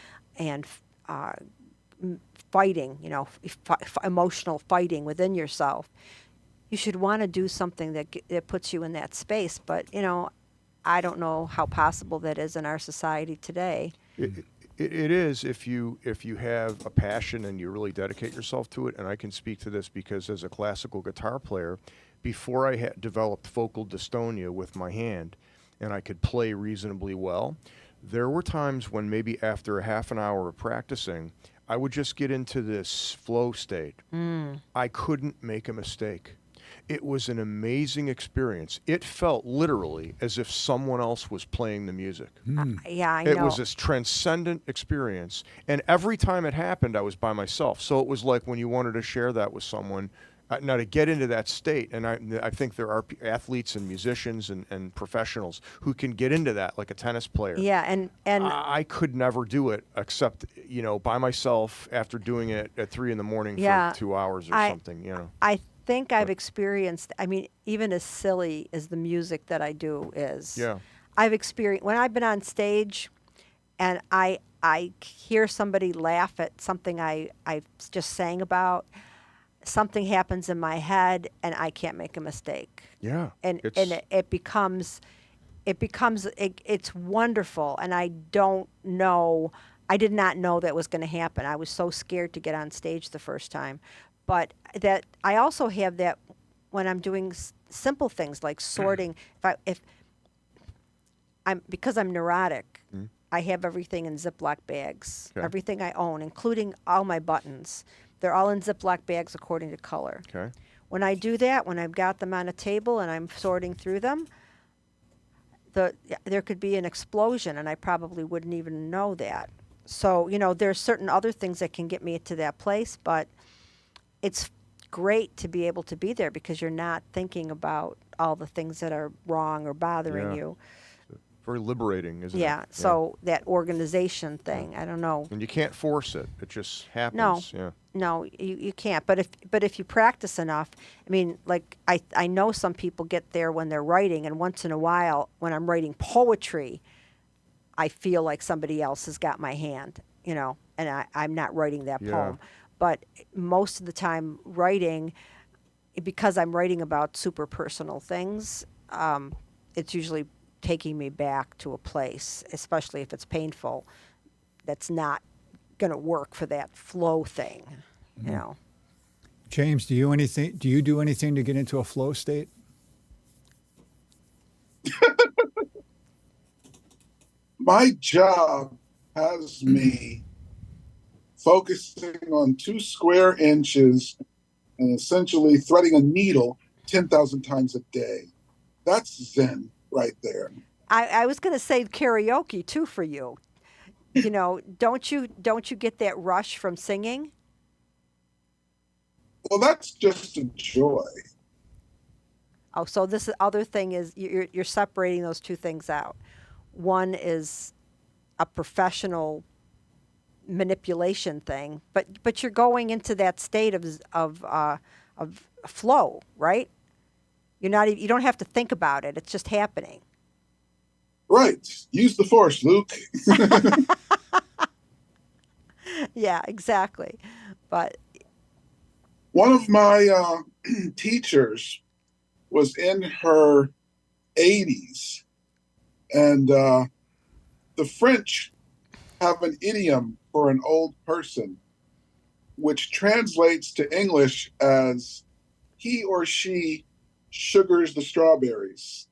fighting, emotional fighting within yourself. You should want to do something that puts you in that space. But, I don't know how possible that is in our society today. It is if you have a passion and you really dedicate yourself to it. And I can speak to this because as a classical guitar player, before I had developed focal dystonia with my hand and I could play reasonably well, there were times when maybe after a half an hour of practicing, I would just get into this flow state. I couldn't make a mistake. It was an amazing experience. It felt literally as if someone else was playing the music. Yeah, I know. It was this transcendent experience. And every time it happened, I was by myself. So it was like when you wanted to share that with someone. Now, to get into that state, and I think there are athletes and musicians and professionals who can get into that, like a tennis player. Yeah, and I could never do it except, by myself after doing it at 3 a.m. Yeah, for 2 hours or something, I think I've experienced, even as silly as the music that I do is, Yeah. I've experienced, when I've been on stage and I hear somebody laugh at something I just sang about, something happens in my head and I can't make a mistake. Yeah. And it becomes it's wonderful, and I did not know that was going to happen. I was so scared to get on stage the first time. But that I also have that when I'm doing simple things like sorting. Because I'm neurotic, I have everything in Ziploc bags. Okay. Everything I own, including all my buttons, they're all in Ziploc bags according to color. Okay. When I do that, when I've got them on a table and I'm sorting through them, there could be an explosion, and I probably wouldn't even know that. So, there's certain other things that can get me to that place, but it's great to be able to be there because you're not thinking about all the things that are wrong or bothering Yeah. you. Very liberating, isn't it? Yeah, so that organization thing, I don't know. And you can't force it. It just happens. No. Yeah. No, you can't. But if you practice enough, like I know some people get there when they're writing, and once in a while, when I'm writing poetry, I feel like somebody else has got my hand, and I'm not writing that Yeah. poem. But most of the time, writing, because I'm writing about super personal things, it's usually taking me back to a place, especially if it's painful, that's not going to work for that flow thing, James, do you do anything to get into a flow state? My job has me focusing on 2 square inches and essentially threading a needle 10,000 times a day. That's Zen right there. I was going to say karaoke too for you. Don't you get that rush from singing? Well, that's just a joy. Oh, so this other thing is you're separating those two things out. One is a professional manipulation thing, but you're going into that state of flow, right? You don't have to think about it. It's just happening. Right. Use the force, Luke. Yeah, exactly. But One of my teachers was in her 80s, and the French have an idiom for an old person, which translates to English as he or she sugars the strawberries.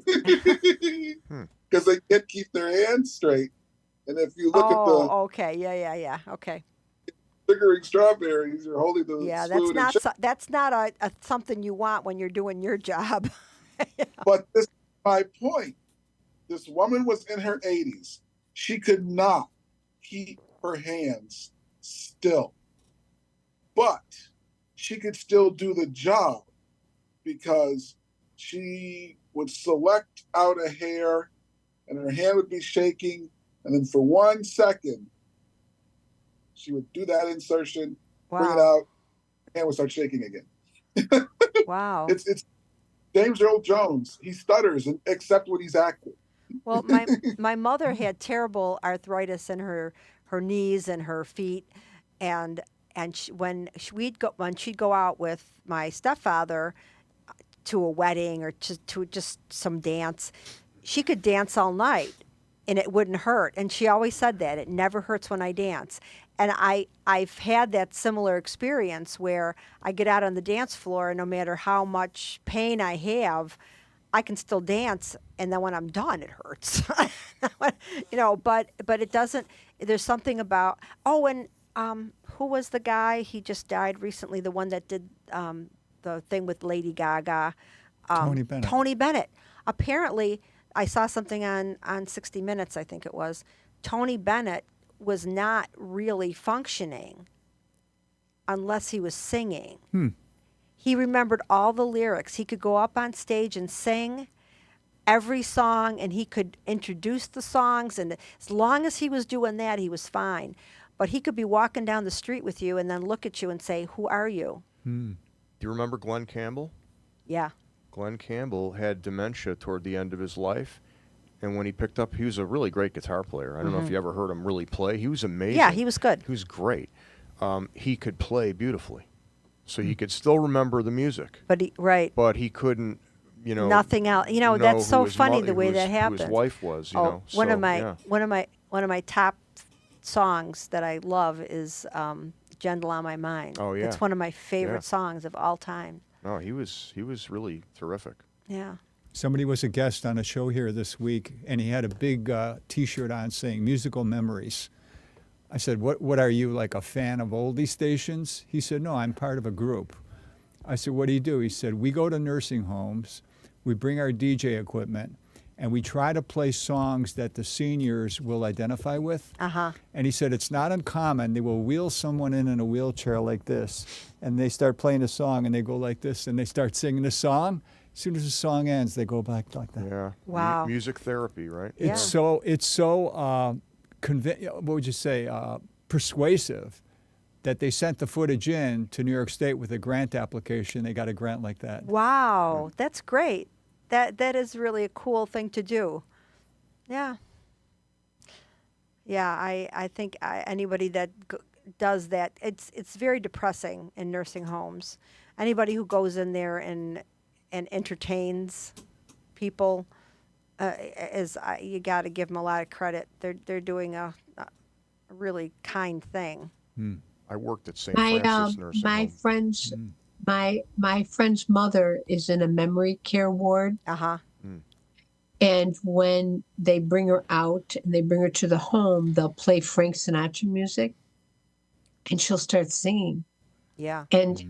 Because they can't keep their hands straight. And if you look at the Oh, okay. Yeah. Okay. sugaring strawberries, you're holding the Yeah, spoon and that's not a something you want when you're doing your job. But this is my point. This woman was in her 80s. She could not keep her hands still. But she could still do the job because she would select out a hair and her hand would be shaking. And then for 1 second, she would do that insertion, bring it Wow. out, hand would start shaking again. Wow. It's James Earl Jones. He stutters except when he's acting. Well, my mother had terrible arthritis in her knees and her feet, and when she'd go out with my stepfather to a wedding or to just some dance, she could dance all night and it wouldn't hurt. And she always said that it never hurts when I dance. And I've had that similar experience where I get out on the dance floor and no matter how much pain I have, I can still dance, and then when I'm done, it hurts. But it doesn't. There's something about. Oh, and who was the guy? He just died recently. The one that did the thing with Lady Gaga. Tony Bennett. Tony Bennett. Apparently, I saw something on 60 Minutes. I think it was. Tony Bennett was not really functioning unless he was singing. He remembered all the lyrics. He could go up on stage and sing every song, and he could introduce the songs. And as long as he was doing that, he was fine. But he could be walking down the street with you and then look at you and say, "Who are you?" Do you remember Glenn Campbell? Yeah. Glenn Campbell had dementia toward the end of his life. And when he picked up, he was a really great guitar player. I don't know if you ever heard him really play. He was amazing. Yeah, he was good. He was great. He could play beautifully. So he could still remember the music. Right. But he couldn't, Nothing else. know That's who so his funny mo- the way who his- that who happens. his wife was, One So, of my yeah. one of my top songs that I love is "Gentle on My Mind." Oh, yeah. It's one of my favorite Yeah. songs of all time. No, he was really terrific. Yeah. Somebody was a guest on a show here this week, and he had a big T-shirt on saying "Musical Memories." I said, "What are you, like a fan of oldie stations?" He said, "No, I'm part of a group." I said, "What do you do?" He said, "We go to nursing homes, we bring our DJ equipment, and we try to play songs that the seniors will identify with." And he said, "It's not uncommon. They will wheel someone in a wheelchair like this, and they start playing a song, and they go like this, and they start singing the song. As soon as the song ends, they go back like that." Yeah. Wow. Music therapy, right? Yeah. It's so what would you say, persuasive that they sent the footage in to New York State with a grant application. They got a grant like that. Wow, that's great. That is really a cool thing to do. Yeah. Yeah, I think anybody that does that, it's very depressing in nursing homes. Anybody who goes in there and entertains people you got to give them a lot of credit. They're doing a really kind thing. I worked at St. My Francis Nursing my Home. friend's my friend's mother is in a memory care ward, and when they bring her out and they bring her to the home, they'll play Frank Sinatra music, and she'll start singing, Yeah. and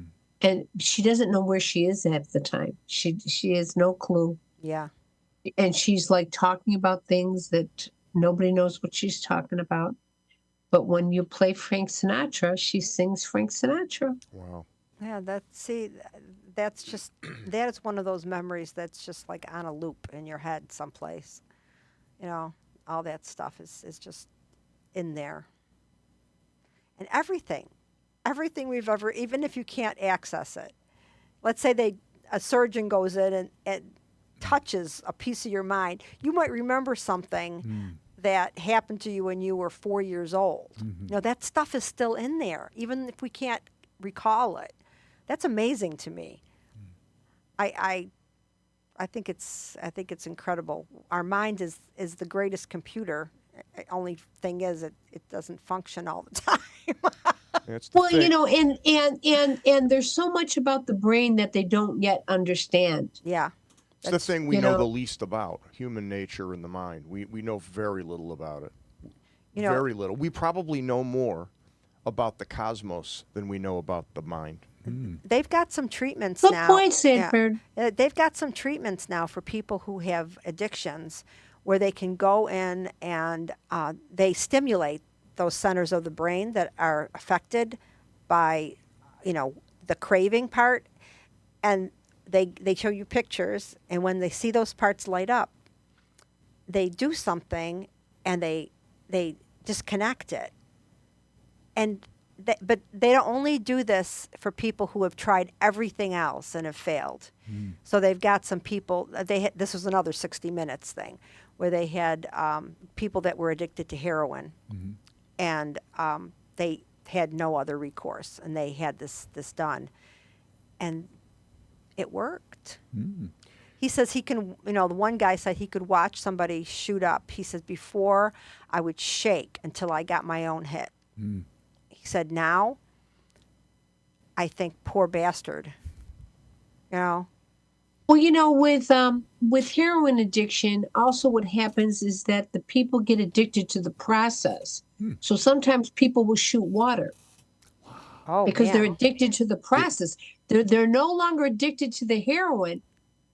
she doesn't know where she is at the time. She has no clue, Yeah. and she's like talking about things that nobody knows what she's talking about. But when you play Frank Sinatra, she sings Frank Sinatra. Wow. Yeah, that's just that is one of those memories that's just like on a loop in your head someplace. All that stuff is just in there. And everything we've ever, even if you can't access it. Let's say a surgeon goes in and touches a piece of your mind. You might remember something that happened to you when you were 4 years old. That stuff is still in there, even if we can't recall it. That's amazing to me. I think it's incredible. Our mind is the greatest computer. Only thing is, it doesn't function all the time. That's the Well, thing. you know, and there's so much about the brain that they don't yet understand. Yeah, It's the thing we you know the know- least about, human nature and the mind. We know very little about it. You know- Very little. We probably know more about the cosmos than we know about the mind. they've got some treatments Good now. point, Sanford. They've got some treatments now for people who have addictions, where they can go in and they stimulate those centers of the brain that are affected by, the craving part, and they show you pictures, and when they see those parts light up, they do something, and they disconnect it, and but they don't only do this for people who have tried everything else and have failed. So they've got some people. This was another 60 Minutes thing, where they had people that were addicted to heroin, and they had no other recourse, and they had this done, and it worked. He says he can, the one guy said he could watch somebody shoot up. He says, before I would shake until I got my own hit. He said, now I think, poor bastard. Well, with heroin addiction, also what happens is that the people get addicted to the process. So sometimes people will shoot water Oh, because man. they're addicted to the process. They're no longer addicted to the heroin,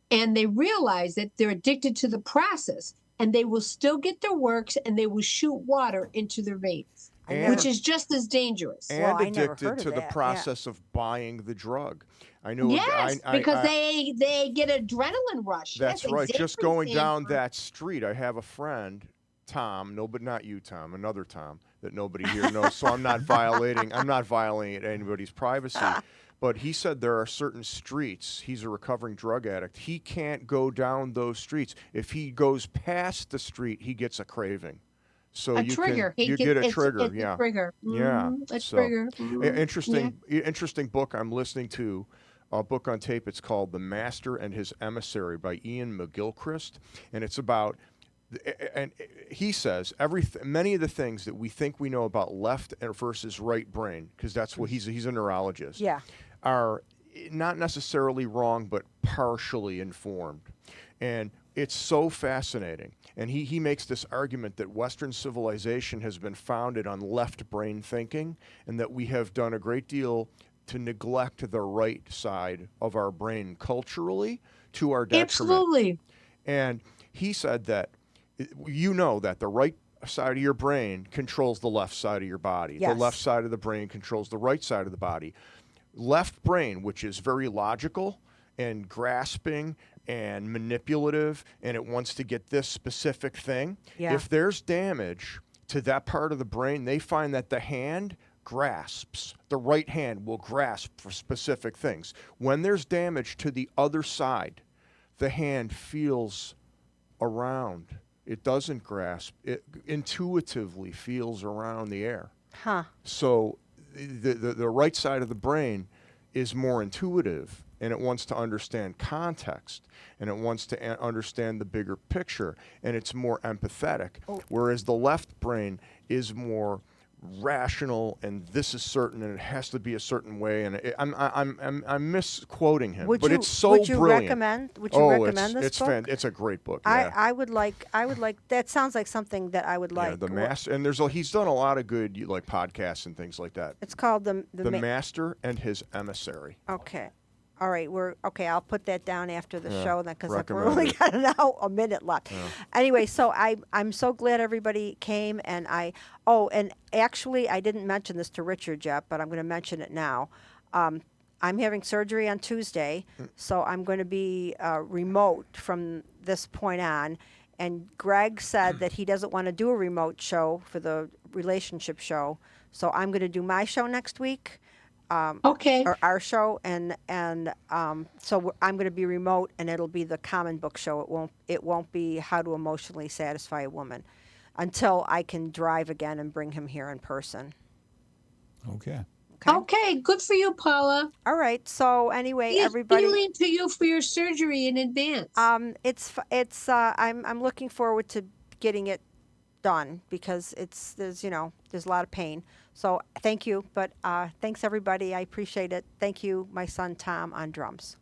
and they realize that they're addicted to the process, and they will still get their works, and they will shoot water into their veins, And- which is just as dangerous. And Well, I never addicted heard of to the that, yeah. process of buying the drug. I knew Yes, because they get adrenaline rush. That's Yes, right. Just exactly, going down Sanford. that street, I have a friend, Tom. No, but not you, Tom. Another Tom that nobody here knows. So I'm not violating anybody's privacy. But he said there are certain streets. He's a recovering drug addict. He can't go down those streets. If he goes past the street, he gets a craving. So A you trigger. Can, you get a trigger. It's yeah. a trigger. Yeah, A so, trigger. Interesting book I'm listening to, a book on tape. It's called The Master and His Emissary by Ian McGilchrist, and it's about, and he says many of the things that we think we know about left versus right brain, because that's what he's a neurologist. Yeah. Are not necessarily wrong, but partially informed, and it's so fascinating. And he makes this argument that Western civilization has been founded on left brain thinking, and that we have done a great deal to neglect the right side of our brain culturally to our detriment. Absolutely. And he said that that the right side of your brain controls the left side of your body. Yes. The left side of the brain controls the right side of the body. Left brain, which is very logical and grasping and manipulative, and it wants to get this specific thing. Yeah. If there's damage to that part of the brain, they find that the hand grasps. The right hand will grasp for specific things. When there's damage to the other side, the hand feels around. It doesn't grasp. It intuitively feels around the air. Huh. So the right side of the brain is more intuitive, and it wants to understand context, and it wants to understand the bigger picture, and it's more empathetic. Whereas the left brain is more rational, and this is certain, and it has to be a certain way. And I'm misquoting him, but it's so would you brilliant. recommend? Would Oh, you recommend this book? It's a great book. Yeah. I would like. That sounds like something that I would like. Yeah, the master, and he's done a lot of good like podcasts and things like that. It's called the Master and His Emissary. Okay. All right, I'll put that down after the show then, because we've recommend only it. got now a minute left. Anyway, so I'm so glad everybody came, and and actually I didn't mention this to Richard yet, but I'm going to mention it now. I'm having surgery on Tuesday, so I'm going to be remote from this point on. And Greg said that he doesn't want to do a remote show for the relationship show, so I'm going to do my show next week. Okay. Or our show, and so I'm going to be remote, and it'll be the common book show. It won't be How to Emotionally Satisfy a Woman, until I can drive again and bring him here in person. Okay. Okay. Okay, good for you, Paula. All right. So anyway, Yes, everybody, healing to you for your surgery in advance. I'm looking forward to getting it done because there's there's a lot of pain. So thank you, but thanks everybody. I appreciate it. Thank you, my son Tom on drums.